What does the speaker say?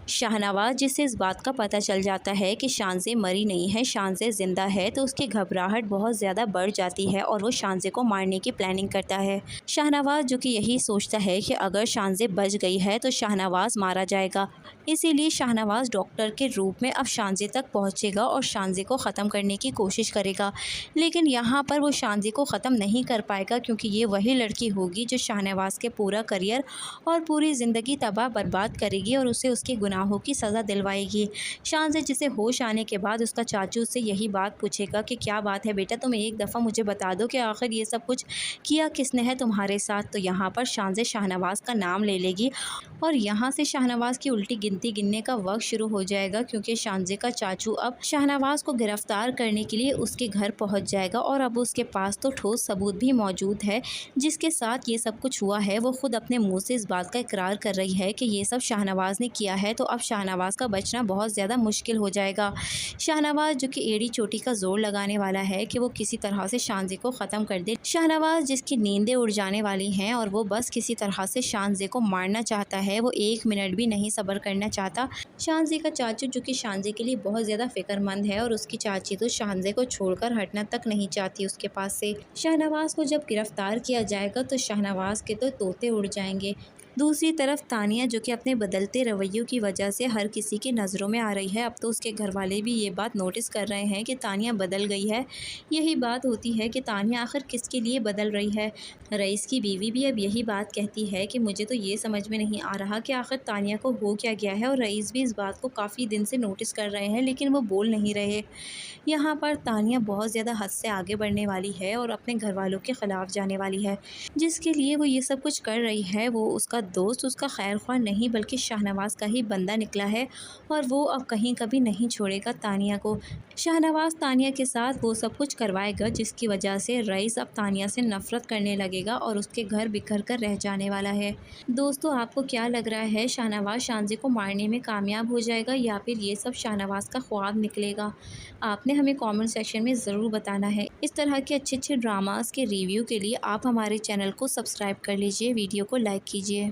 शाहनवाज जिसे इस बात का पता चल जाता है कि शानज़े मरी नहीं है, शानज़े ज़िंदा है, तो उसकी घबराहट बहुत ज़्यादा बढ़ जाती है और वो शानज़े को मारने की प्लानिंग करता है। शाहनवाज जो कि यही सोचता है कि अगर शानज़े बच गई है तो शाहनवाज मारा जाएगा, इसीलिए शाहनवाज डॉक्टर के रूप में अब शानज़े तक पहुंचेगा और शानज़े को ख़त्म करने की कोशिश करेगा। लेकिन यहाँ पर वो शानज़े को ख़त्म नहीं कर पाएगा, क्योंकि ये वही लड़की होगी जो शाहनवाज के पूरा करियर और पूरी ज़िंदगी तबाह बर्बाद करेगी और उसे उसके गुनाहों की सज़ा दिलवाएगी। शानज़े जिसे होश आने के बाद उसका चाचू उससे यही बात पूछेगा कि क्या बात है बेटा, तुम एक दफ़ा मुझे बता दो कि आखिर ये सब कुछ किया किसने है तुम्हारे साथ। तो यहाँ पर शानज़े शाहनवाज का नाम ले लेगी और यहाँ से शाहनवाज की उल्टी गिनती गिनने का वक्त शुरू हो जाएगा, क्योंकि शानज़े का चाचू अब शाहनवाज को गिरफ्तार करने के लिए उसके घर पहुँच जाएगा और अब उसके पास तो ठोस सबूत भी मौजूद है जिसके साथ ये सब कुछ हुआ है। वो खुद अपने मुंह से इस बात का इकरार कर रही है कि ये सब शाहनवाज ने किया है, तो अब शाहनवाज का बचना बहुत ज़्यादा मुश्किल हो जाएगा। शाहनवाज जो कि एड़ी चोटी का जोर लगाने वाला है कि वो किसी तरह से शानज़े को ख़त्म कर दे। शाहनवाज जिसकी नींदें उड़ जाने वाली हैं और वो बस किसी तरह से शानज़े को मारना चाहता है, वो एक मिनट भी नहीं सब्र करना चाहता। शानज़े का चाचू जो कि शानज़े के लिए बहुत ज़्यादा फ़िक्रमंद है और उसकी चाची तो शानज़े को छोड़कर हटना तक नहीं चाहती उसके पास से। शाहनवाज को जब गिरफ्तार किया जाएगा तो शाहनवाज के तो तोते उड़ जाएंगे। दूसरी तरफ तानिया जो कि अपने बदलते रवैयों की वजह से हर किसी की नज़रों में आ रही है। अब तो उसके घर वाले भी ये बात नोटिस कर रहे हैं कि तानिया बदल गई है। यही बात होती है कि तानिया आखिर किसके लिए बदल रही है। रईस की बीवी भी अब यही बात कहती है कि मुझे तो ये समझ में नहीं आ रहा कि आखिर तानिया को हो क्या गया है, और रईस भी इस बात को काफ़ी दिन से नोटिस कर रहे हैं लेकिन वो बोल नहीं रहे। यहाँ पर तानिया बहुत ज़्यादा हद से आगे बढ़ने वाली है और अपने घर वालों के ख़िलाफ़ जाने वाली है। जिसके लिए वो ये सब कुछ कर रही है, वो उसका दोस्त, उसका खैर ख्वाह नहीं बल्कि शाहनवाज का ही बंदा निकला है और वो अब कहीं कभी नहीं छोड़ेगा तानिया को। शाहनवाज तानिया के साथ वो सब कुछ करवाएगा जिसकी वजह से रईस अब तानिया से नफरत करने लगेगा और उसके घर बिखर कर रह जाने वाला है। दोस्तों, आपको क्या लग रहा है, शाहनवाज शानज़े को मारने में कामयाब हो जाएगा या फिर ये सब शाहनवाज का ख्वाब निकलेगा? आपने हमें कमेंट सेक्शन में ज़रूर बताना है। इस तरह के अच्छे अच्छे ड्रामास के रिव्यू के लिए आप हमारे चैनल को सब्सक्राइब कर लीजिए, वीडियो को लाइक कीजिए।